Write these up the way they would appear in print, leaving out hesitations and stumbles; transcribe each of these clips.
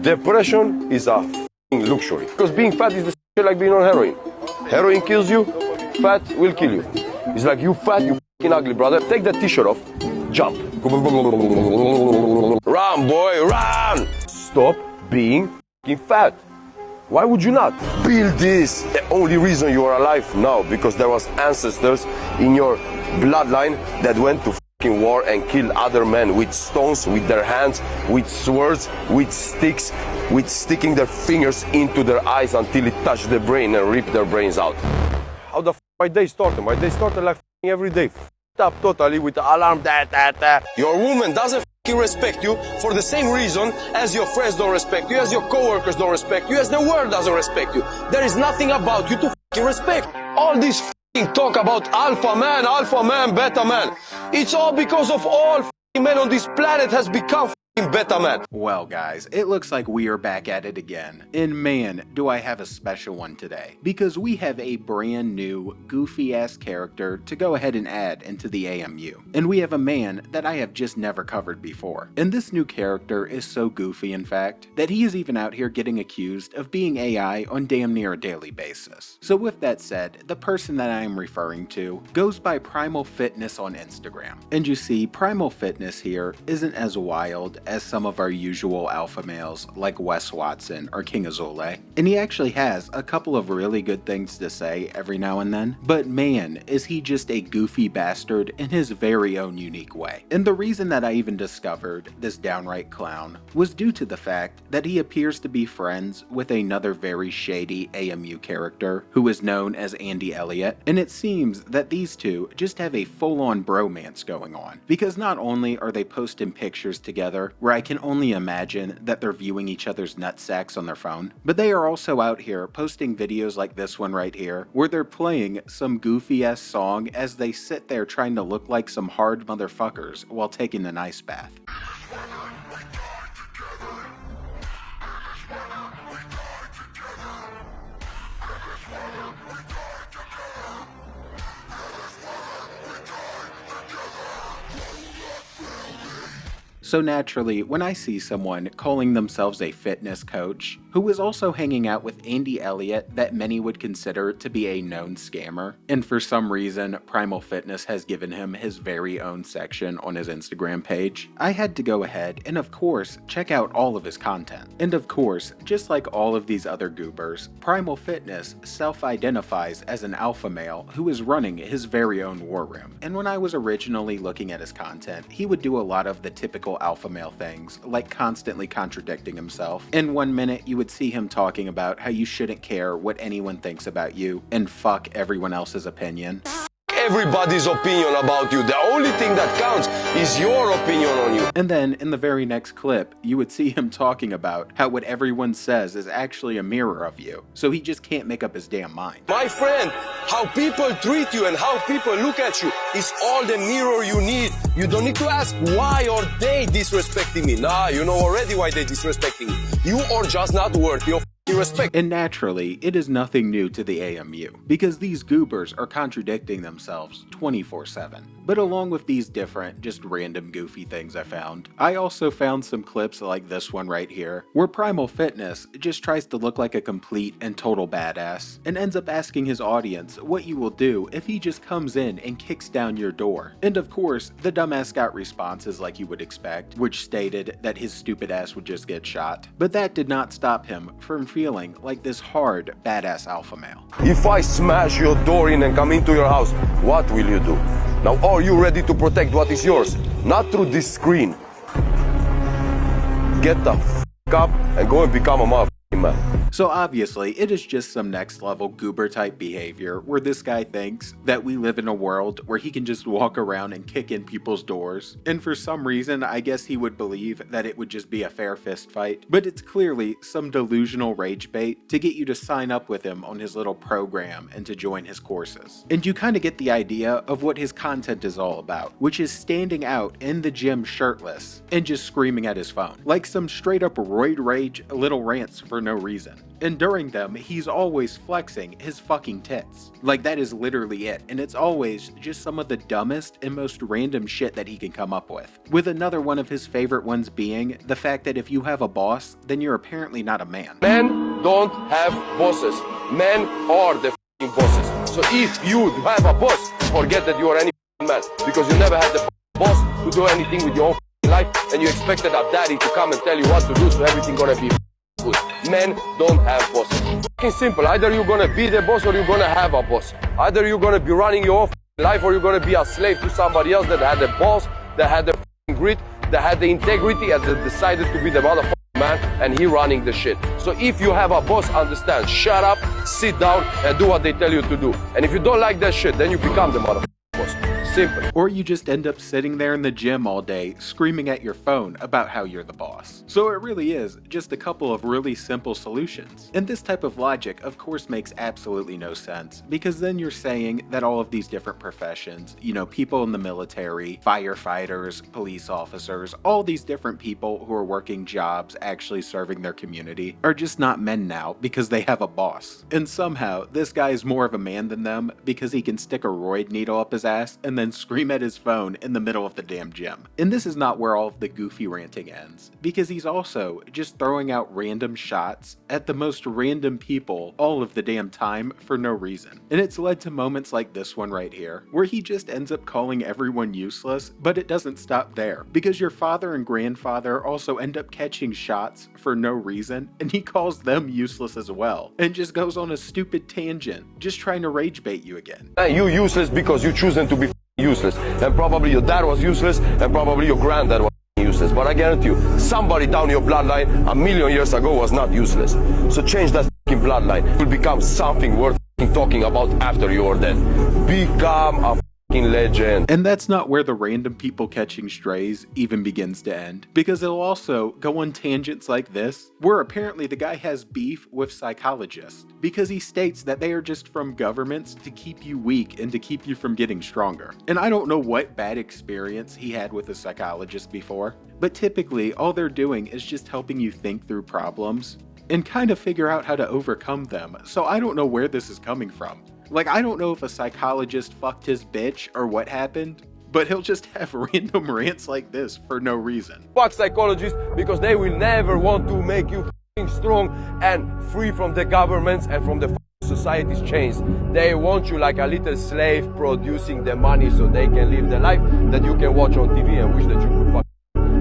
Depression is a f***ing luxury. Because being fat is the shit like being on heroin. Heroin kills you, fat will kill you. It's like you fat, you f***ing ugly, brother. Take that t-shirt off, jump. Run, boy, run! Stop being f***ing fat. Why would you not? Build this. The only reason you are alive now, because there was ancestors in your bloodline that went to f***ing war and killed other men with stones, with their hands, with swords, with sticks, with sticking their fingers into their eyes until it touched their brain and ripped their brains out. How the f*** my day started? My day started like f***ing every day. F***ed up totally with the alarm, Your woman doesn't f***ing respect you for the same reason as your friends don't respect you, as your coworkers don't respect you, as the world doesn't respect you. There is nothing about you to f***ing respect. All this f***ing talk about alpha man, beta man. It's all because of all f***ing men on this planet has become beta man. Well guys, it looks like we are back at it again. And man, do I have a special one today. Because we have a brand new, goofy ass character to go ahead and add into the AMU. And we have a man that I have just never covered before. And this new character is so goofy in fact, that he is even out here getting accused of being AI on damn near a daily basis. So with that said, the person that I am referring to goes by Primal Fitness on Instagram. And you see, Primal Fitness here isn't as wild as some of our usual alpha males like Wes Watson or King Azule, and he actually has a couple of really good things to say every now and then, but man, is he just a goofy bastard in his very own unique way. And the reason that I even discovered this downright clown was due to the fact that he appears to be friends with another very shady AMU character who is known as Elliott, and it seems that these two just have a full-on bromance going on, because not only are they posting pictures together where I can only imagine that they're viewing each other's nutsacks on their phone, but they are also out here posting videos like this one right here, where they're playing some goofy ass song as they sit there trying to look like some hard motherfuckers while taking an ice bath. So naturally, when I see someone calling themselves a fitness coach, who is also hanging out with Elliott that many would consider to be a known scammer, and for some reason Primal Fitness has given him his very own section on his Instagram page, I had to go ahead and of course check out all of his content. And of course, just like all of these other goobers, Primal Fitness self-identifies as an alpha male who is running his very own war room. And when I was originally looking at his content, he would do a lot of the typical alpha male things, like constantly contradicting himself. In 1 minute, you would see him talking about how you shouldn't care what anyone thinks about you, and fuck everyone else's opinion. Everybody's opinion about you. The only thing that counts is your opinion on you. And then in the very next clip, you would see him talking about how what everyone says is actually a mirror of you, so he just can't make up his damn mind. My friend, how people treat you and how people look at you is all the mirror you need. You don't need to ask why are they disrespecting me. Nah, you know already why they're disrespecting me. You are just not worthy of respect. And naturally, it is nothing new to the AMU, because these goobers are contradicting themselves 24/7. But along with these different, just random goofy things I also found some clips like this one right here, where Primal Fitness just tries to look like a complete and total badass, and ends up asking his audience what you will do if he just comes in and kicks down your door. And of course, the dumbass got responses like you would expect, which stated that his stupid ass would just get shot. But that did not stop him from feeling like this hard, badass alpha male. If I smash your door in and come into your house, what will you do? Now, are you ready to protect what is yours? Not through this screen. Get the f*** up and go and become a motherfucking man. So obviously, it is just some next level goober type behavior where this guy thinks that we live in a world where he can just walk around and kick in people's doors. And for some reason, I guess he would believe that it would just be a fair fist fight. But it's clearly some delusional rage bait to get you to sign up with him on his little program and to join his courses. And you kind of get the idea of what his content is all about, which is standing out in the gym shirtless and just screaming at his phone. Like some straight up roid rage little rants for no reason. reason. And during them, he's always flexing his fucking tits. Like, that is literally it, and it's always just some of the dumbest and most random shit that he can come up with another one of his favorite ones being the fact that if you have a boss, then you're apparently not a man. Men don't have bosses. Men are the f***ing bosses. So if you have a boss, forget that you are any man, because you never had the boss to do anything with your own life, and you expected a daddy to come and tell you what to do, so everything gonna be good. Men don't have bosses. F***ing simple. Either you're gonna be the boss or you're gonna have a boss. Either you're gonna be running your own life or you're gonna be a slave to somebody else that had the boss, that had the grit, that had the integrity, and that decided to be the motherfucking man, and he running the shit. So if you have a boss, understand, shut up, sit down, and do what they tell you to do. And if you don't like that shit, then you become the motherfucking boss. Simple. Or you just end up sitting there in the gym all day screaming at your phone about how you're the boss. So it really is just a couple of really simple solutions. And this type of logic, of course, makes absolutely no sense, because then you're saying that all of these different professions, people in the military, firefighters, police officers, all these different people who are working jobs actually serving their community are just not men now because they have a boss. And somehow this guy is more of a man than them because he can stick a roid needle up his ass and then scream at his phone in the middle of the damn gym. And this is not where all of the goofy ranting ends, because he's also just throwing out random shots at the most random people all of the damn time for no reason. And it's led to moments like this one right here, where he just ends up calling everyone useless, but it doesn't stop there, because your father and grandfather also end up catching shots for no reason, and he calls them useless as well, and just goes on a stupid tangent, just trying to rage bait you again. You useless because you chosen to be useless, and probably your dad was useless, and probably your granddad was useless, but I guarantee you, somebody down your bloodline 1,000,000 years ago was not useless. So change that bloodline. It will become something worth talking about after you are dead. Become a legend. And that's not where the random people catching strays even begins to end, because it'll also go on tangents like this, where apparently the guy has beef with psychologists, because he states that they are just from governments to keep you weak and to keep you from getting stronger. And I don't know what bad experience he had with a psychologist before, but typically all they're doing is just helping you think through problems and kind of figure out how to overcome them. So I don't know where this is coming from. Like, I don't know if a psychologist fucked his bitch or what happened, but he'll just have random rants like this for no reason. Fuck psychologists, because they will never want to make you strong and free from the governments and from the society's chains. They want you like a little slave producing the money so they can live the life that you can watch on TV and wish that you could fuck.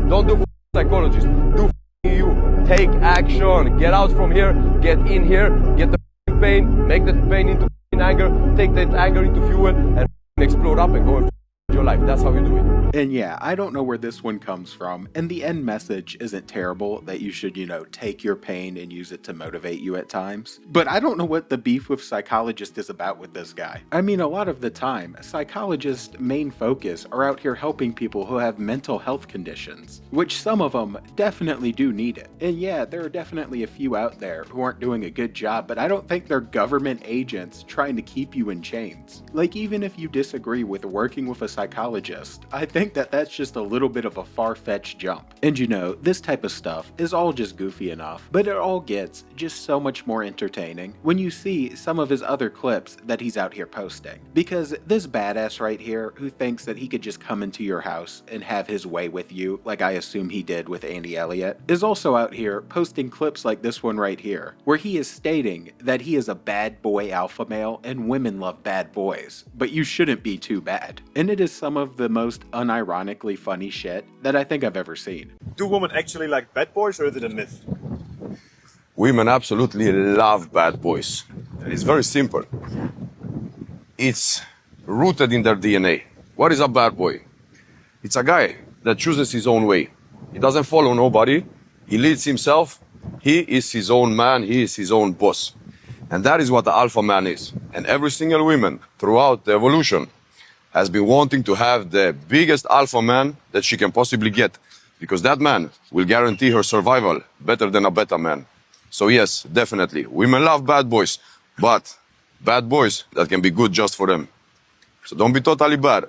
Don't do psychologists, do you. Take action, get out from here, get in here, get the pain, make that pain into anger, take that anger into fuel, and explode up and go and your life. That's how you do it. And yeah, I don't know where this one comes from, and the end message isn't terrible that you should, take your pain and use it to motivate you at times. But I don't know what the beef with psychologists is about with this guy. I mean, a lot of the time, psychologists' main focus are out here helping people who have mental health conditions, which some of them definitely do need it. And yeah, there are definitely a few out there who aren't doing a good job, but I don't think they're government agents trying to keep you in chains. Like, even if you disagree with working with a psychologist, I think that that's just a little bit of a far-fetched jump. And this type of stuff is all just goofy enough, but it all gets just so much more entertaining when you see some of his other clips that he's out here posting. Because this badass right here, who thinks that he could just come into your house and have his way with you, like I assume he did with Andy Elliott, is also out here posting clips like this one right here, where he is stating that he is a bad boy alpha male and women love bad boys, but you shouldn't be too bad. And it is some of the most unironically funny shit that I think I've ever seen. Do women actually like bad boys, or is it a myth? Women absolutely love bad boys. It's very simple. It's rooted in their DNA. What is a bad boy? It's a guy that chooses his own way. He doesn't follow nobody. He leads himself. He is his own man. He is his own boss. And that is what the alpha man is. And every single woman throughout the evolution has been wanting to have the biggest alpha man that she can possibly get, because that man will guarantee her survival better than a beta man. So yes, definitely, women love bad boys, but bad boys that can be good just for them. So don't be totally bad.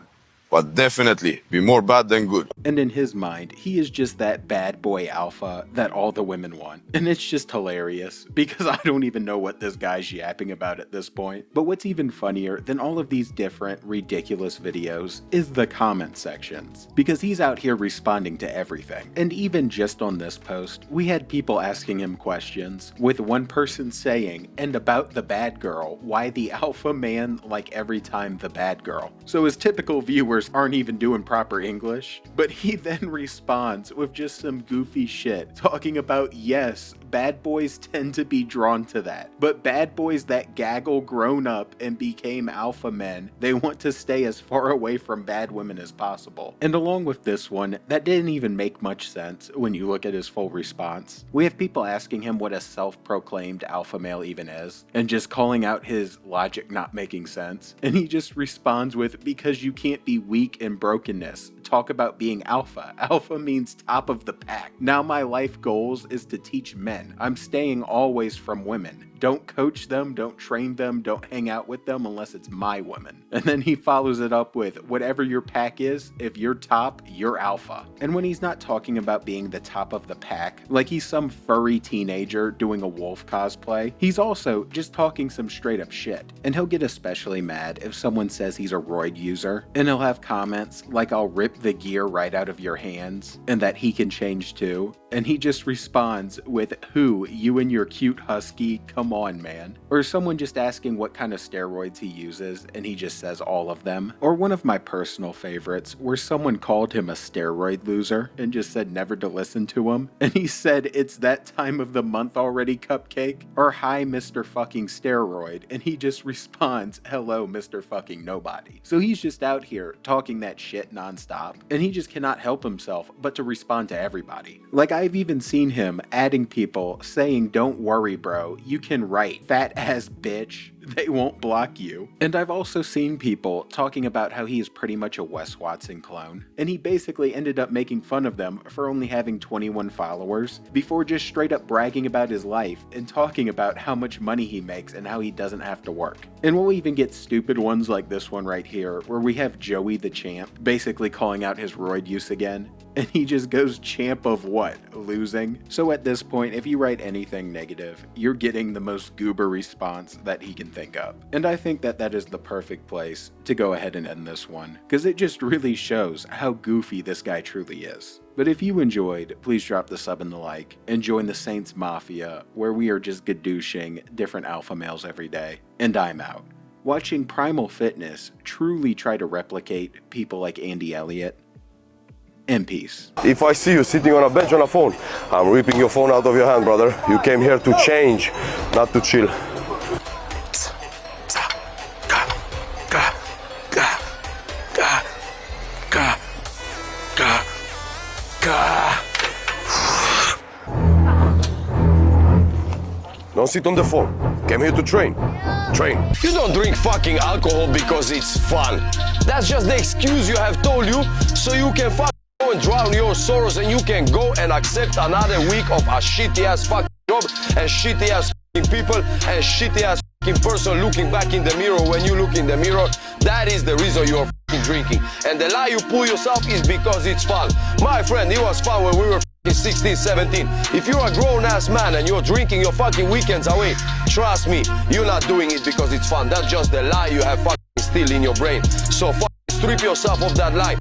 but definitely be more bad than good. And in his mind, he is just that bad boy alpha that all the women want. And it's just hilarious, because I don't even know what this guy's yapping about at this point. But what's even funnier than all of these different, ridiculous videos is the comment sections, because he's out here responding to everything. And even just on this post, we had people asking him questions, with one person saying, "And about the bad girl, why the alpha man like every time the bad girl?" So his typical viewers aren't even doing proper English, but he then responds with just some goofy shit, talking about, yes, bad boys tend to be drawn to that, but bad boys that gaggle grown up and became alpha men, they want to stay as far away from bad women as possible. And along with this one, that didn't even make much sense when you look at his full response. We have people asking him what a self-proclaimed alpha male even is, and just calling out his logic not making sense, and he just responds with, "Because you can't be weak and brokenness. Talk about being alpha. Alpha means top of the pack. Now my life goals is to teach men. I'm staying always from women. Don't coach them, don't train them, don't hang out with them unless it's my woman." And then he follows it up with, "Whatever your pack is, if you're top, you're alpha." And when he's not talking about being the top of the pack, like he's some furry teenager doing a wolf cosplay, he's also just talking some straight up shit. And he'll get especially mad if someone says he's a roid user, and he'll have comments like, "I'll rip the gear right out of your hands," and that he can change too. And he just responds with, "Who, you and your cute husky? Come on, man." Or someone just asking what kind of steroids he uses, and he just says all of them. Or one of my personal favorites, where someone called him a steroid loser and just said never to listen to him. And he said, "It's that time of the month already, cupcake?" Or, "Hi, Mr. fucking steroid." And he just responds, "Hello, Mr. fucking nobody." So he's just out here talking that shit nonstop, and he just cannot help himself but to respond to everybody. Like, I've even seen him adding people saying, "Don't worry, bro, you can write, fat ass bitch, they won't block you." And I've also seen people talking about how he is pretty much a Wes Watson clone, and he basically ended up making fun of them for only having 21 followers, before just straight up bragging about his life and talking about how much money he makes and how he doesn't have to work. And we'll even get stupid ones like this one right here, where we have Joey the Champ basically calling out his roid use again, and he just goes, "Champ of what? Losing?" So at this point, if you write anything negative, you're getting the most goober response that he can think of. And I think that that is the perfect place to go ahead and end this one, because it just really shows how goofy this guy truly is. But if you enjoyed, please drop the sub and the like, and join the Saints Mafia, where we are just gadooshing different alpha males every day. And I'm out. Watching Primal Fitness truly try to replicate people like Andy Elliott. And peace. If I see you sitting on a bench on a phone, I'm ripping your phone out of your hand, brother. You came here to change, not to chill. Don't sit on the phone. Came here to train. Train. You don't drink fucking alcohol because it's fun. That's just the excuse you have told you so you can fucking go and drown your sorrows, and you can go and accept another week of a shitty ass fucking job and shitty ass fucking people and shitty ass fucking person looking back in the mirror when you look in the mirror. That is the reason you're fucking drinking. And the lie you pull yourself is because it's fun. My friend, it was fun when we were 16, 17. If you're a grown-ass man and you're drinking your fucking weekends away, trust me, you're not doing it because it's fun. That's just the lie you have fucking still in your brain. So fucking strip yourself of that lie.